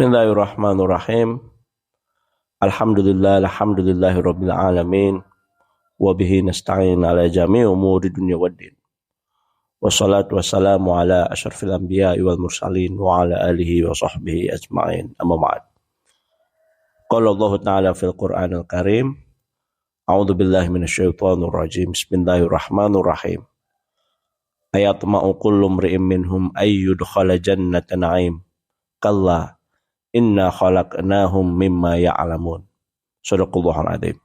Bismillahirrahmanirrahim. Alhamdulillahirabbil alamin wa bihi nasta'in ala jami'i umuri dunya waddin. Wassalatu wassalamu ala asyrafil anbiya'i wal mursalin wa ala alihi wa sahbihi ajma'in. Amma ba'd. Qala Allah Ta'ala fil Qur'anil Karim, A'udzu billahi minasyaitonir rajim. Bismillahirrahmanirrahim. Ayatma'u kullu imri'in minhum ayyudkhala jannata na'im. Kalla inna khalaqnahum mimma ya'lamun. Shadaqallahul adzim.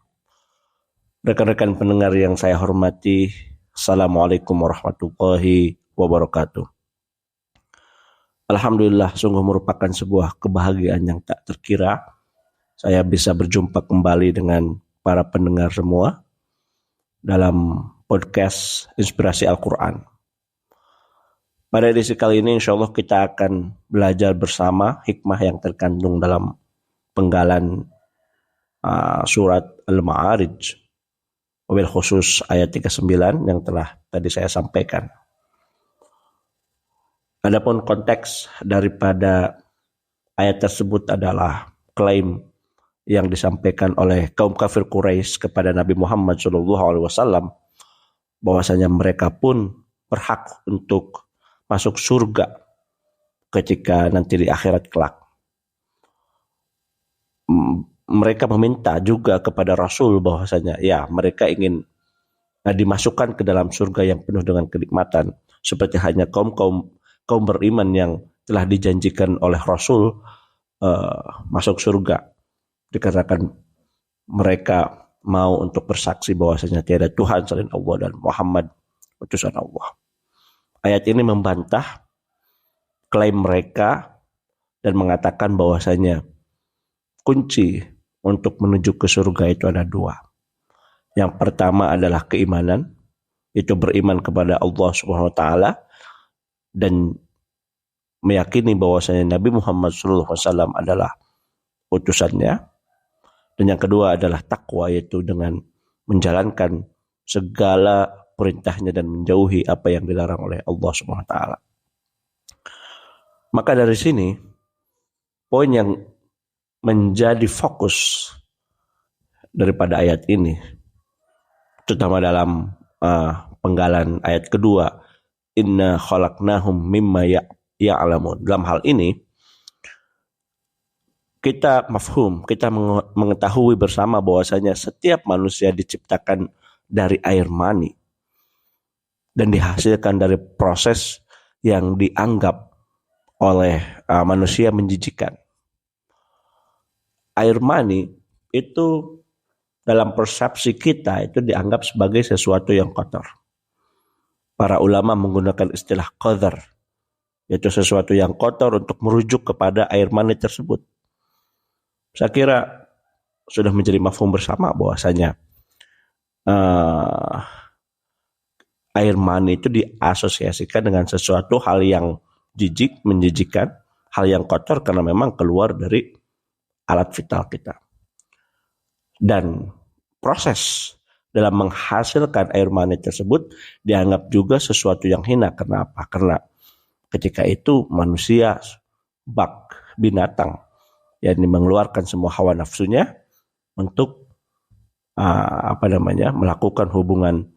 Rekan-rekan pendengar yang saya hormati, Assalamualaikum warahmatullahi wabarakatuh. Alhamdulillah, sungguh merupakan sebuah kebahagiaan yang tak terkira saya bisa berjumpa kembali dengan para pendengar semua dalam podcast Inspirasi Al-Quran. Pada edisi kali ini insya Allah kita akan belajar bersama hikmah yang terkandung dalam penggalan surat Al-Ma'arij, wabil khusus ayat 39 yang telah tadi saya sampaikan. Adapun konteks daripada ayat tersebut adalah klaim yang disampaikan oleh kaum kafir Quraisy kepada Nabi Muhammad SAW bahwasanya mereka pun berhak untuk masuk surga ketika nanti di akhirat kelak. Mereka meminta juga kepada Rasul bahwasanya ya mereka ingin dimasukkan ke dalam surga yang penuh dengan kenikmatan seperti hanya kaum beriman yang telah dijanjikan oleh Rasul masuk surga, dikarenakan mereka mau untuk bersaksi bahwasanya tiada Tuhan selain Allah dan Muhammad utusan Allah. Ayat ini membantah klaim mereka dan mengatakan bahwasanya kunci untuk menuju ke surga itu ada dua. Yang pertama adalah keimanan, itu beriman kepada Allah Subhanahu wa taala dan meyakini bahwasanya Nabi Muhammad SAW adalah utusannya. Dan yang kedua adalah takwa, yaitu dengan menjalankan segala perintahnya dan menjauhi apa yang dilarang oleh Allah Subhanahu wa taala. Maka dari sini poin yang menjadi fokus daripada ayat ini, terutama dalam penggalan ayat kedua, inna khalaqnahum mimma ya'lamun. Dalam hal ini kita mengetahui bersama bahwasanya setiap manusia diciptakan dari air mani dan dihasilkan dari proses yang dianggap oleh manusia menjijikkan. Air mani itu dalam persepsi kita itu dianggap sebagai sesuatu yang kotor. Para ulama menggunakan istilah qadhar, yaitu sesuatu yang kotor untuk merujuk kepada air mani tersebut. Saya kira sudah menjadi mafhum bersama bahwasanya air mani itu diasosiasikan dengan sesuatu hal yang jijik, menjijikkan, hal yang kotor karena memang keluar dari alat vital kita. Dan proses dalam menghasilkan air mani tersebut dianggap juga sesuatu yang hina. Kenapa? Karena ketika itu manusia binatang yang mengeluarkan semua hawa nafsunya untuk melakukan hubungan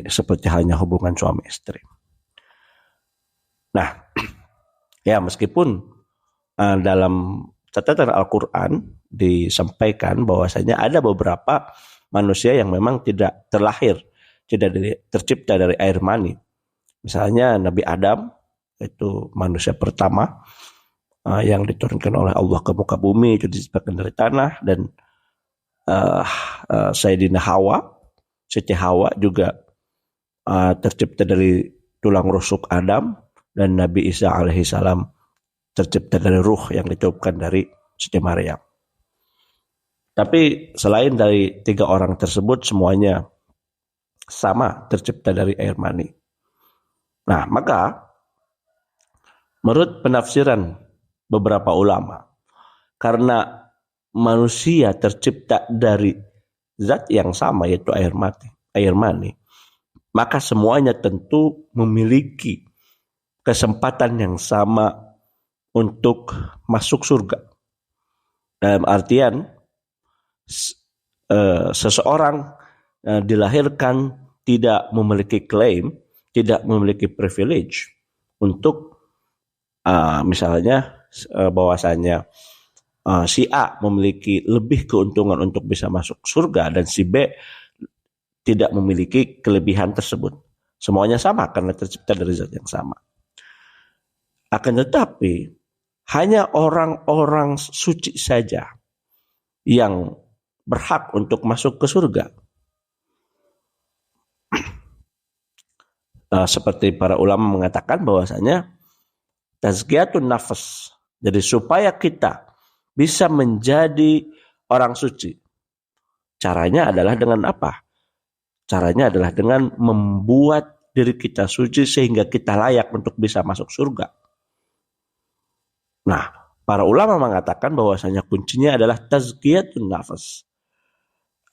seperti halnya hubungan suami istri. Nah, ya meskipun dalam catatan Al-Quran disampaikan bahwasanya ada beberapa manusia yang memang tidak tercipta dari air mani. Misalnya Nabi Adam, itu manusia pertama yang diturunkan oleh Allah ke muka bumi, itu diciptakan dari tanah. Dan Sayyidina Siti Hawa juga tercipta dari tulang rusuk Adam. Dan Nabi Isa alaihissalam tercipta dari ruh yang ditiupkan dari Siti Maryam. Tapi selain dari tiga orang tersebut, semuanya sama tercipta dari air mani. Nah, maka menurut penafsiran beberapa ulama, karena manusia tercipta dari zat yang sama, yaitu air mani, maka semuanya tentu memiliki kesempatan yang sama untuk masuk surga. Dalam artian seseorang dilahirkan tidak memiliki klaim, tidak memiliki privilege untuk misalnya bahwasanya si A memiliki lebih keuntungan untuk bisa masuk surga dan si B tidak memiliki kelebihan tersebut. Semuanya sama karena tercipta dari zat yang sama. Akan tetapi hanya orang-orang suci saja yang berhak untuk masuk ke surga. Seperti para ulama mengatakan bahwasanya tazkiyatun nafas. Jadi supaya kita bisa menjadi orang suci, caranya adalah dengan apa? Caranya adalah dengan membuat diri kita suci sehingga kita layak untuk bisa masuk surga. Nah, para ulama mengatakan bahwasanya kuncinya adalah tazkiyatun nafas.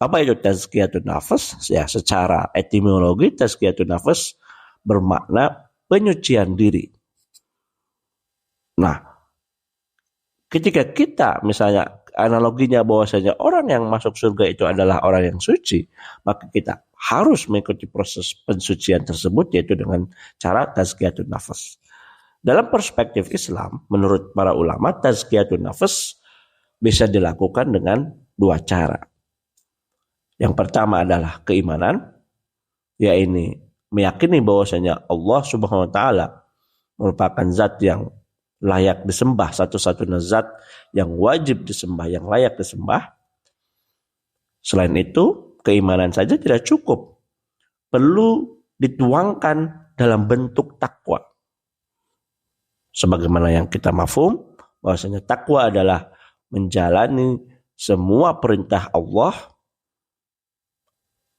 Apa itu tazkiyatun nafas? Ya, secara etimologi tazkiyatun nafas bermakna penyucian diri. Nah, ketika kita misalnya analoginya bahwasanya orang yang masuk surga itu adalah orang yang suci, maka kita harus mengikuti proses pensucian tersebut yaitu dengan cara tazkiyatun nafas. Dalam perspektif Islam, menurut para ulama, tazkiyatun nafas bisa dilakukan dengan dua cara. Yang pertama adalah keimanan, yaitu meyakini bahwasanya Allah Subhanahu wa taala merupakan zat yang layak disembah, satu-satunya zat yang wajib disembah, yang layak disembah. Selain itu, keimanan saja tidak cukup. Perlu dituangkan dalam bentuk takwa. Sebagaimana yang kita mafhum, bahwasanya takwa adalah menjalani semua perintah Allah,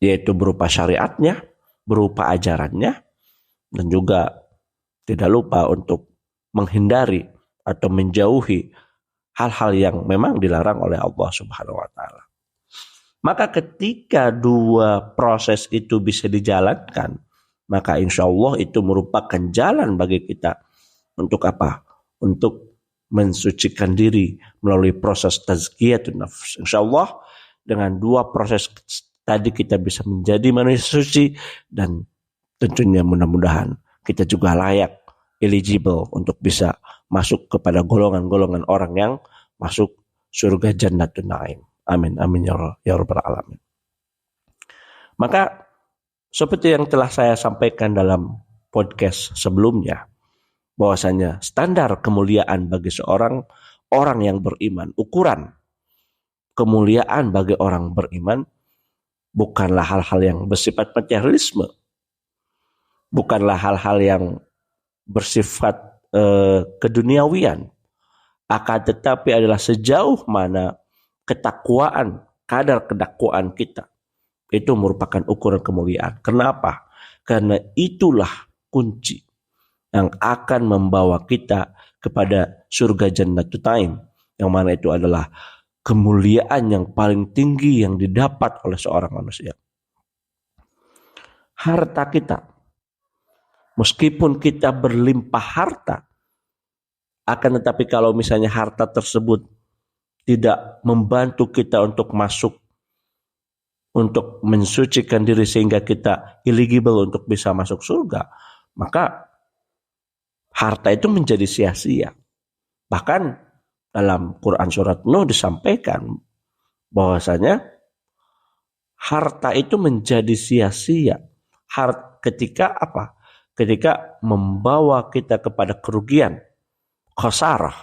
yaitu berupa syariatnya, berupa ajarannya, dan juga tidak lupa untuk menghindari atau menjauhi hal-hal yang memang dilarang oleh Allah Subhanahu wa taala. Maka ketika dua proses itu bisa dijalankan, maka insya Allah itu merupakan jalan bagi kita untuk apa? Untuk mensucikan diri melalui proses tazkiyatun nafs. Insya Allah dengan dua proses tadi kita bisa menjadi manusia suci dan tentunya mudah-mudahan kita juga layak eligible untuk bisa masuk kepada golongan-golongan orang yang masuk surga Jannatun Naim. Amin amin ya rabbal alamin. Maka seperti yang telah saya sampaikan dalam podcast sebelumnya, bahwasanya standar kemuliaan bagi seorang orang yang beriman, ukuran kemuliaan bagi orang beriman bukanlah hal-hal yang bersifat materialisme, bukanlah hal-hal yang bersifat keduniawian, akan tetapi adalah sejauh mana ketakwaan, kadar ketakwaan kita itu merupakan ukuran kemuliaan. Kenapa? Karena itulah kunci yang akan membawa kita kepada surga Jannatun Naim, yang mana itu adalah kemuliaan yang paling tinggi yang didapat oleh seorang manusia. Harta kita, meskipun kita berlimpah harta, akan tetapi kalau misalnya harta tersebut tidak membantu kita untuk masuk, untuk mensucikan diri sehingga kita eligible untuk bisa masuk surga, maka harta itu menjadi sia-sia. Bahkan dalam Quran surat Nuh disampaikan bahwasanya harta itu menjadi sia-sia. Ketika apa? Ketika membawa kita kepada kerugian, khasarah.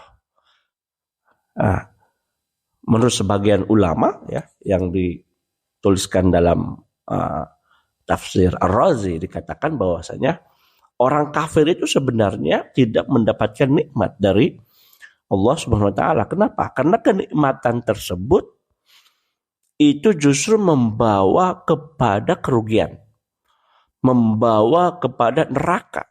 Menurut sebagian ulama ya, yang dituliskan dalam tafsir Ar-Razi dikatakan bahwasanya orang kafir itu sebenarnya tidak mendapatkan nikmat dari Allah Subhanahu wa taala. Kenapa? Karena kenikmatan tersebut itu justru membawa kepada kerugian, membawa kepada neraka.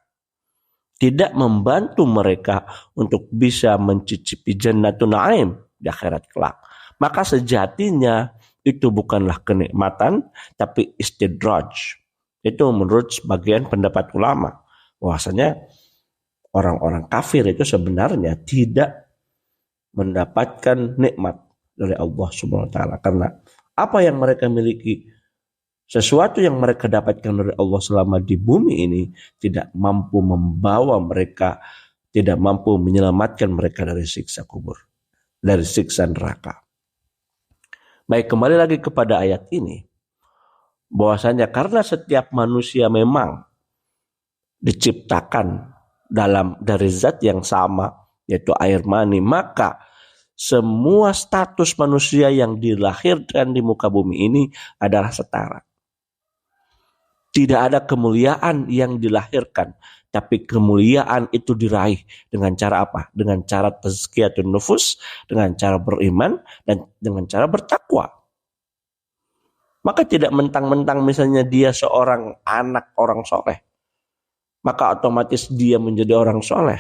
Tidak membantu mereka untuk bisa mencicipi Jannatun Naim di akhirat kelak. Maka sejatinya itu bukanlah kenikmatan tapi istidraj. Itu menurut sebagian pendapat ulama. Bahwasanya orang-orang kafir itu sebenarnya tidak mendapatkan nikmat dari Allah Subhanahu wa taala, karena apa yang mereka miliki, sesuatu yang mereka dapatkan dari Allah selama di bumi ini tidak mampu membawa mereka, tidak mampu menyelamatkan mereka dari siksa kubur, dari siksa neraka. Baik, kembali lagi kepada ayat ini, bahwasanya karena setiap manusia memang diciptakan dari zat yang sama, yaitu air mani, maka semua status manusia yang dilahirkan di muka bumi ini adalah setara. Tidak ada kemuliaan yang dilahirkan, tapi kemuliaan itu diraih dengan cara apa? Dengan cara tazkiyatun nufus, dengan cara beriman, dan dengan cara bertakwa. Maka tidak mentang-mentang misalnya dia seorang anak orang soleh, maka otomatis dia menjadi orang soleh.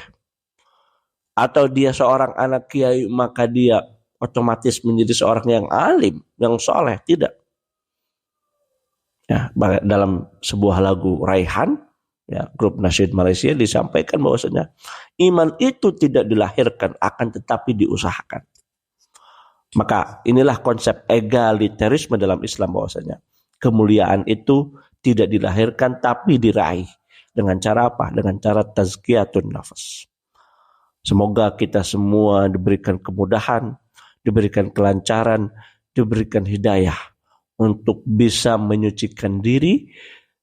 Atau dia seorang anak kiai, maka dia otomatis menjadi seorang yang alim, yang soleh. Tidak. Ya, dalam sebuah lagu Raihan, ya, grup nasyid Malaysia, disampaikan bahwasanya iman itu tidak dilahirkan, akan tetapi diusahakan. Maka inilah konsep egalitarisme dalam Islam, bahwasanya kemuliaan itu tidak dilahirkan tapi diraih. Dengan cara apa? Dengan cara tazkiyatun nafas. Semoga kita semua diberikan kemudahan, diberikan kelancaran, diberikan hidayah untuk bisa menyucikan diri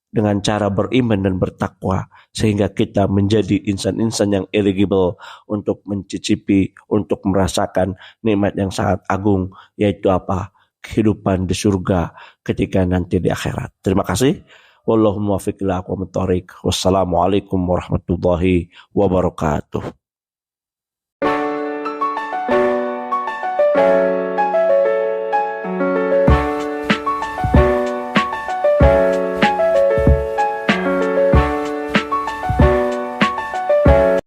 dengan cara beriman dan bertakwa, sehingga kita menjadi insan-insan yang eligible untuk mencicipi, untuk merasakan nikmat yang sangat agung, yaitu apa? Kehidupan di surga ketika nanti di akhirat. Terima kasih. Wallahu muwaffiq ila aqwamit thoriq. Wassalamualaikum warahmatullahi wabarakatuh.